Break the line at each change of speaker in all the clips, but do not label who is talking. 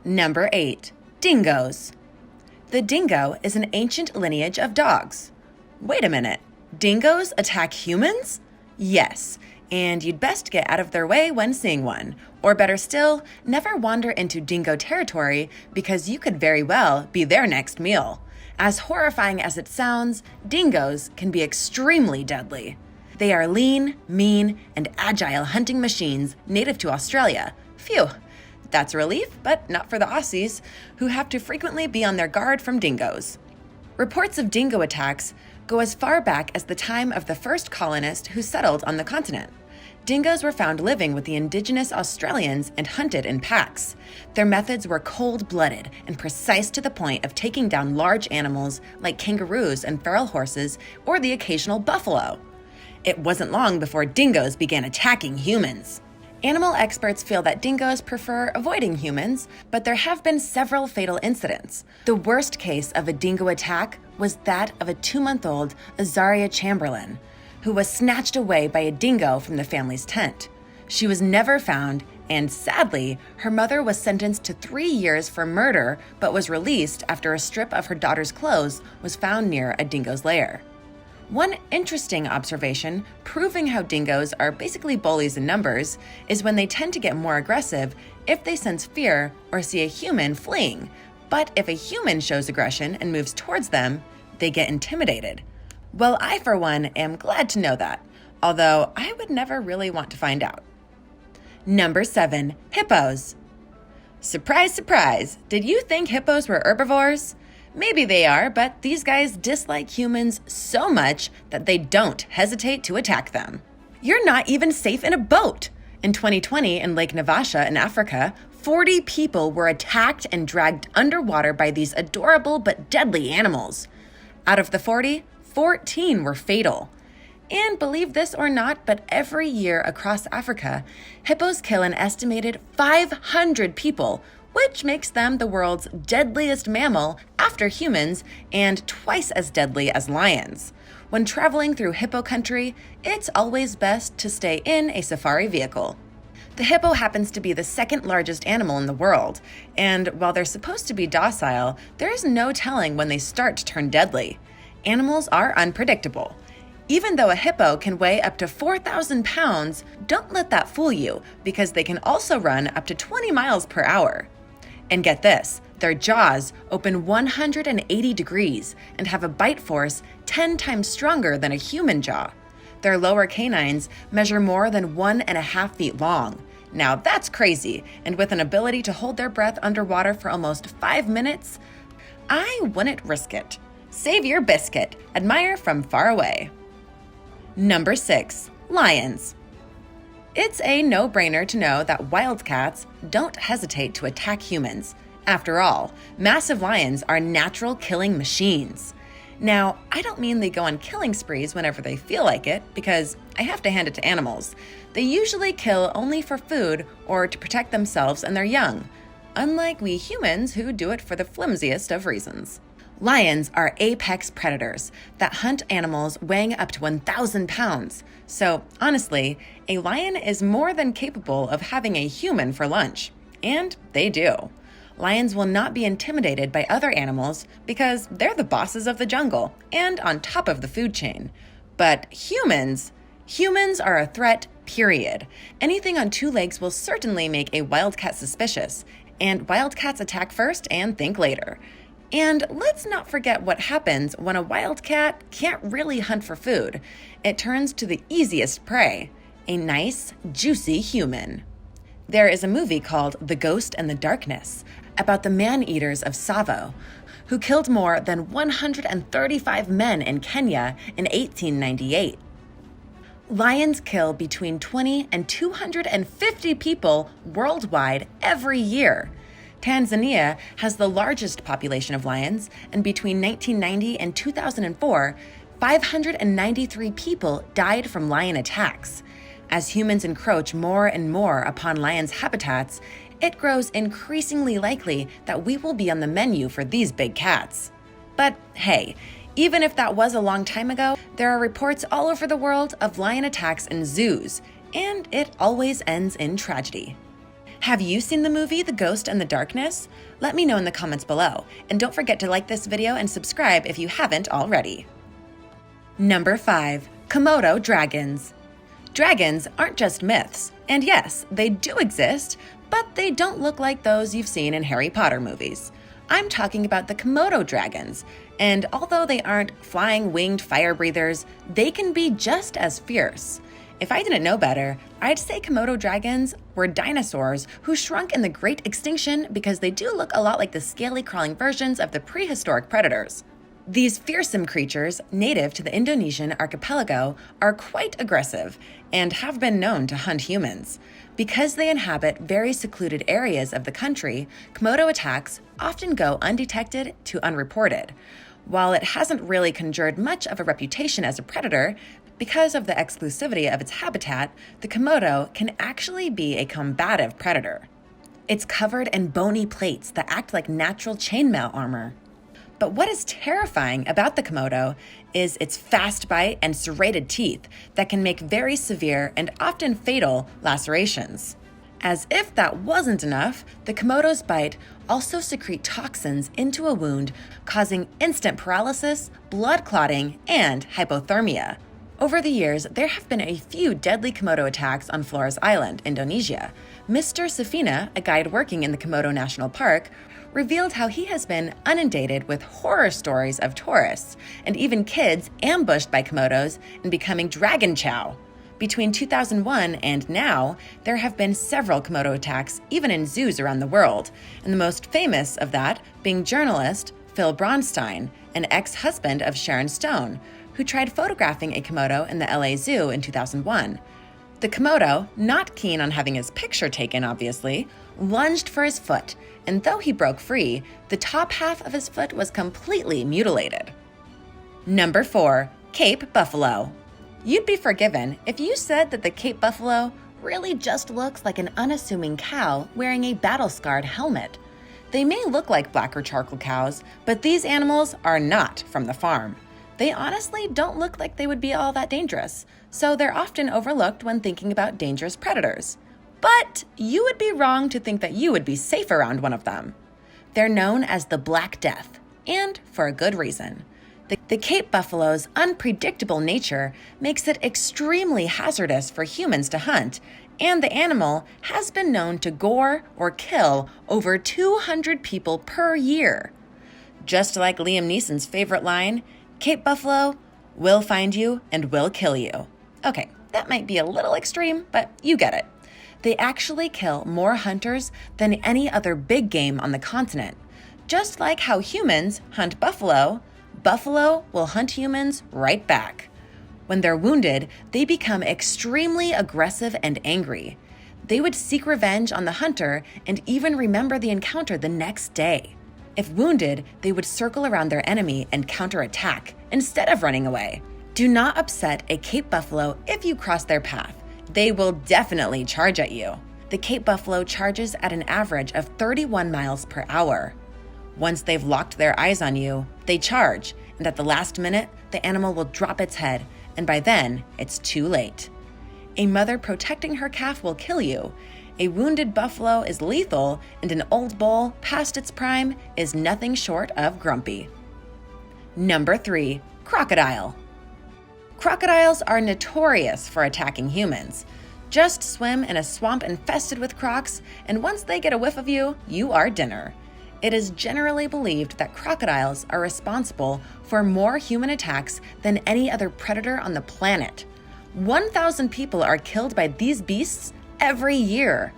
Number 8. Dingoes. The dingo is an ancient lineage of dogs. Wait a minute, dingoes attack humans? Yes, and you'd best get out of their way when seeing one. Or better still, never wander into dingo territory because you could very well be their next meal. As horrifying as it sounds, dingoes can be extremely deadly. They are lean, mean, and agile hunting machines native to Australia. Phew, that's a relief, but not for the Aussies, who have to frequently be on their guard from dingoes. Reports of dingo attacks go as far back as the time of the first colonist who settled on the continent. Dingoes were found living with the indigenous Australians and hunted in packs. Their methods were cold-blooded and precise to the point of taking down large animals like kangaroos and feral horses or the occasional buffalo. It wasn't long before dingoes began attacking humans. Animal experts feel that dingoes prefer avoiding humans, but there have been several fatal incidents. The worst case of a dingo attack was that of a 2-month-old Azaria Chamberlain, who was snatched away by a dingo from the family's tent. She was never found, and sadly, her mother was sentenced to 3 years for murder, but was released after a strip of her daughter's clothes was found near a dingo's lair. One interesting observation, proving how dingoes are basically bullies in numbers, is when they tend to get more aggressive if they sense fear or see a human fleeing. But if a human shows aggression and moves towards them, they get intimidated. Well, I, for one, am glad to know that, although I would never really want to find out. Number 7. Hippos. Surprise, surprise! Did you think hippos were herbivores? Maybe they are, but these guys dislike humans so much that they don't hesitate to attack them. You're not even safe in a boat. In 2020, in Lake Navasha in Africa, 40 people were attacked and dragged underwater by these adorable but deadly animals. Out of the 40, 14 were fatal. And believe this or not, but every year across Africa, hippos kill an estimated 500 people, which makes them the world's deadliest mammal after humans and twice as deadly as lions. When traveling through hippo country, it's always best to stay in a safari vehicle. The hippo happens to be the second largest animal in the world, and while they're supposed to be docile, there is no telling when they start to turn deadly. Animals are unpredictable. Even though a hippo can weigh up to 4,000 pounds, don't let that fool you, because they can also run up to 20 miles per hour. And get this, their jaws open 180 degrees and have a bite force 10 times stronger than a human jaw. Their lower canines measure more than 1.5 feet long. Now that's crazy, and with an ability to hold their breath underwater for almost 5 minutes, I wouldn't risk it. Save your biscuit. Admire from far away. Number 6. Lions. It's a no-brainer to know that wildcats don't hesitate to attack humans. After all, massive lions are natural killing machines. Now, I don't mean they go on killing sprees whenever they feel like it, because I have to hand it to animals. They usually kill only for food or to protect themselves and their young, unlike we humans who do it for the flimsiest of reasons. Lions are apex predators that hunt animals weighing up to 1,000 pounds. So, honestly, a lion is more than capable of having a human for lunch. And they do. Lions will not be intimidated by other animals because they're the bosses of the jungle and on top of the food chain. But humans are a threat, period. Anything on 2 legs will certainly make a wildcat suspicious, and wildcats attack first and think later. And let's not forget what happens when a wildcat can't really hunt for food. It turns to the easiest prey, a nice, juicy human. There is a movie called The Ghost and the Darkness about the man-eaters of Tsavo, who killed more than 135 men in Kenya in 1898. Lions kill between 20 and 250 people worldwide every year. Tanzania has the largest population of lions, and between 1990 and 2004, 593 people died from lion attacks. As humans encroach more and more upon lions' habitats, it grows increasingly likely that we will be on the menu for these big cats. But hey, even if that was a long time ago, there are reports all over the world of lion attacks in zoos, and it always ends in tragedy. Have you seen the movie The Ghost and the Darkness? Let me know in the comments below, and don't forget to like this video and subscribe if you haven't already. Number 5. Komodo Dragons. Dragons aren't just myths, and yes, they do exist, but they don't look like those you've seen in Harry Potter movies. I'm talking about the Komodo Dragons, and although they aren't flying winged fire breathers, they can be just as fierce. If I didn't know better, I'd say Komodo dragons were dinosaurs who shrunk in the Great Extinction because they do look a lot like the scaly crawling versions of the prehistoric predators. These fearsome creatures, native to the Indonesian archipelago, are quite aggressive and have been known to hunt humans. Because they inhabit very secluded areas of the country, Komodo attacks often go undetected to unreported. While it hasn't really conjured much of a reputation as a predator, because of the exclusivity of its habitat, the Komodo can actually be a combative predator. It's covered in bony plates that act like natural chainmail armor. But what is terrifying about the Komodo is its fast bite and serrated teeth that can make very severe and often fatal lacerations. As if that wasn't enough, the Komodo's bite also secrete toxins into a wound, causing instant paralysis, blood clotting, and hypothermia. Over the years, there have been a few deadly Komodo attacks on Flores Island, Indonesia. Mr. Safina, a guide working in the Komodo National Park, revealed how he has been inundated with horror stories of tourists and even kids ambushed by Komodos and becoming dragon chow. Between 2001 and now, there have been several Komodo attacks, even in zoos around the world, and the most famous of that being journalist Phil Bronstein, an ex-husband of Sharon Stone, who tried photographing a Komodo in the LA Zoo in 2001. The Komodo, not keen on having his picture taken obviously, lunged for his foot, and though he broke free, the top half of his foot was completely mutilated. Number 4. Cape Buffalo. You'd be forgiven if you said that the Cape Buffalo really just looks like an unassuming cow wearing a battle-scarred helmet. They may look like black or charcoal cows, but these animals are not from the farm. They honestly don't look like they would be all that dangerous, so they're often overlooked when thinking about dangerous predators. But you would be wrong to think that you would be safe around one of them. They're known as the Black Death, and for a good reason. The Cape Buffalo's unpredictable nature makes it extremely hazardous for humans to hunt, and the animal has been known to gore or kill over 200 people per year. Just like Liam Neeson's favorite line, Cape Buffalo will find you and will kill you. Okay, that might be a little extreme, but you get it. They actually kill more hunters than any other big game on the continent. Just like how humans hunt buffalo, buffalo will hunt humans right back. When they're wounded, they become extremely aggressive and angry. They would seek revenge on the hunter and even remember the encounter the next day. If wounded, they would circle around their enemy and counterattack instead of running away. Do not upset a Cape Buffalo if you cross their path. They will definitely charge at you. The Cape Buffalo charges at an average of 31 miles per hour. Once they've locked their eyes on you, they charge, and at the last minute, the animal will drop its head, and by then, it's too late. A mother protecting her calf will kill you. A wounded buffalo is lethal, and an old bull past its prime is nothing short of grumpy. Number 3. Crocodile. Crocodiles are notorious for attacking humans. Just swim in a swamp infested with crocs, and once they get a whiff of you, you are dinner. It is generally believed that crocodiles are responsible for more human attacks than any other predator on the planet. 1,000 people are killed by these beasts every year.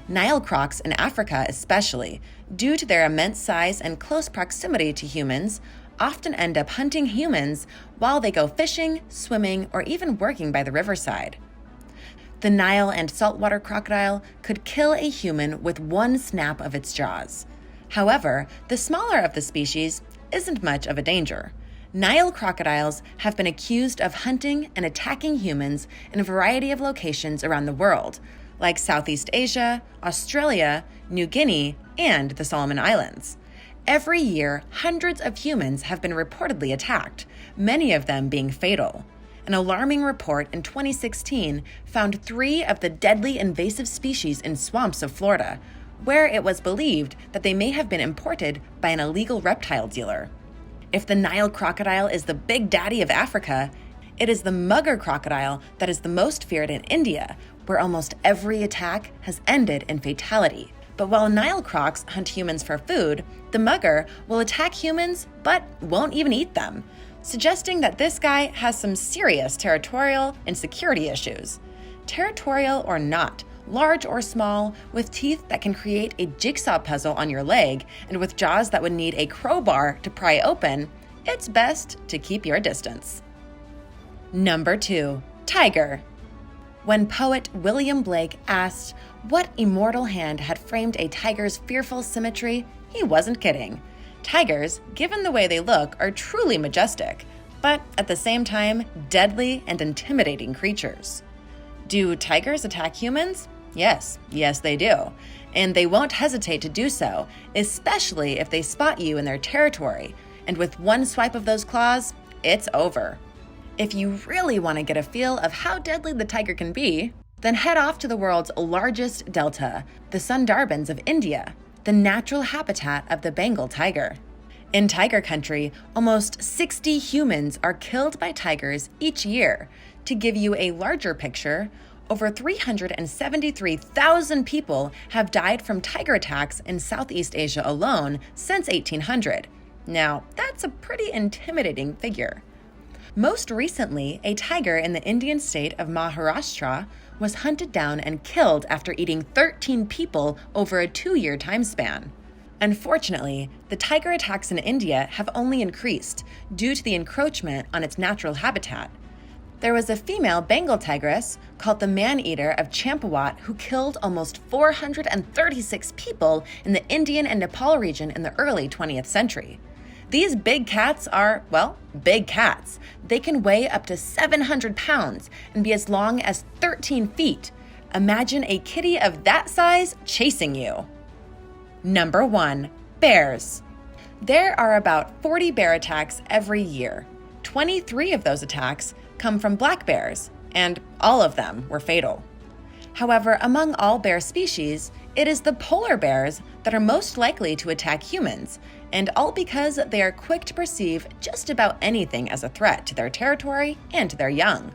Nile crocs in Africa especially, due to their immense size and close proximity to humans, often end up hunting humans while they go fishing, swimming, or even working by the riverside. The Nile and saltwater crocodile could kill a human with one snap of its jaws. However, the smaller of the species isn't much of a danger. Nile crocodiles have been accused of hunting and attacking humans in a variety of locations around the world, like Southeast Asia, Australia, New Guinea, and the Solomon Islands. Every year, hundreds of humans have been reportedly attacked, many of them being fatal. An alarming report in 2016 found 3 of the deadly invasive species in swamps of Florida, where it was believed that they may have been imported by an illegal reptile dealer. If the Nile crocodile is the big daddy of Africa, it is the mugger crocodile that is the most feared in India, where almost every attack has ended in fatality. But while Nile crocs hunt humans for food, the mugger will attack humans but won't even eat them, suggesting that this guy has some serious territorial and security issues. Territorial or not, large or small, with teeth that can create a jigsaw puzzle on your leg, and with jaws that would need a crowbar to pry open, it's best to keep your distance. Number 2. Tiger. When poet William Blake asked what immortal hand had framed a tiger's fearful symmetry, he wasn't kidding. Tigers, given the way they look, are truly majestic, but at the same time, deadly and intimidating creatures. Do tigers attack humans? Yes, they do. And they won't hesitate to do so, especially if they spot you in their territory. And with one swipe of those claws, it's over. If you really want to get a feel of how deadly the tiger can be, then head off to the world's largest delta, the Sundarbans of India, the natural habitat of the Bengal tiger. In tiger country, almost 60 humans are killed by tigers each year. To give you a larger picture, over 373,000 people have died from tiger attacks in Southeast Asia alone since 1800. Now, that's a pretty intimidating figure. Most recently, a tiger in the Indian state of Maharashtra was hunted down and killed after eating 13 people over a 2-year time span. Unfortunately, the tiger attacks in India have only increased due to the encroachment on its natural habitat. There was a female Bengal tigress called the man-eater of Champawat who killed almost 436 people in the Indian and Nepal region in the early 20th century. These big cats are, well, big cats. They can weigh up to 700 pounds and be as long as 13 feet. Imagine a kitty of that size chasing you. Number 1. Bears. There are about 40 bear attacks every year. 23 of those attacks come from black bears, and all of them were fatal. However, among all bear species, it is the polar bears that are most likely to attack humans, and all because they are quick to perceive just about anything as a threat to their territory and to their young.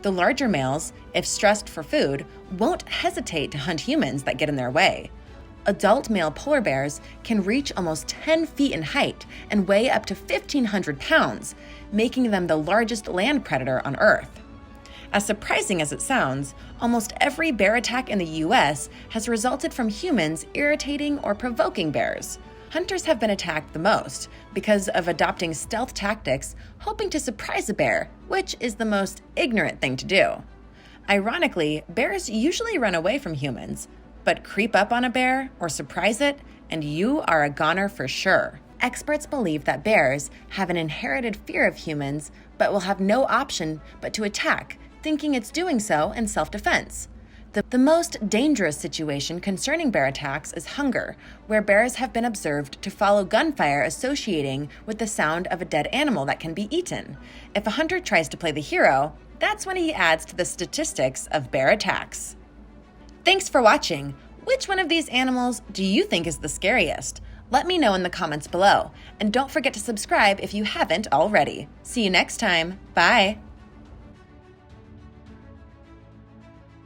The larger males, if stressed for food, won't hesitate to hunt humans that get in their way. Adult male polar bears can reach almost 10 feet in height and weigh up to 1,500 pounds, making them the largest land predator on Earth. As surprising as it sounds, almost every bear attack in the US has resulted from humans irritating or provoking bears. Hunters have been attacked the most because of adopting stealth tactics, hoping to surprise a bear, which is the most ignorant thing to do. Ironically, bears usually run away from humans, but creep up on a bear or surprise it, and you are a goner for sure. Experts believe that bears have an inherited fear of humans, but will have no option but to attack, thinking it's doing so in self-defense. The most dangerous situation concerning bear attacks is hunger, where bears have been observed to follow gunfire associating with the sound of a dead animal that can be eaten. If a hunter tries to play the hero, that's when he adds to the statistics of bear attacks. Thanks for watching. Which one of these animals do you think is the scariest? Let me know in the comments below. And don't forget to subscribe if you haven't already. See you next time. Bye.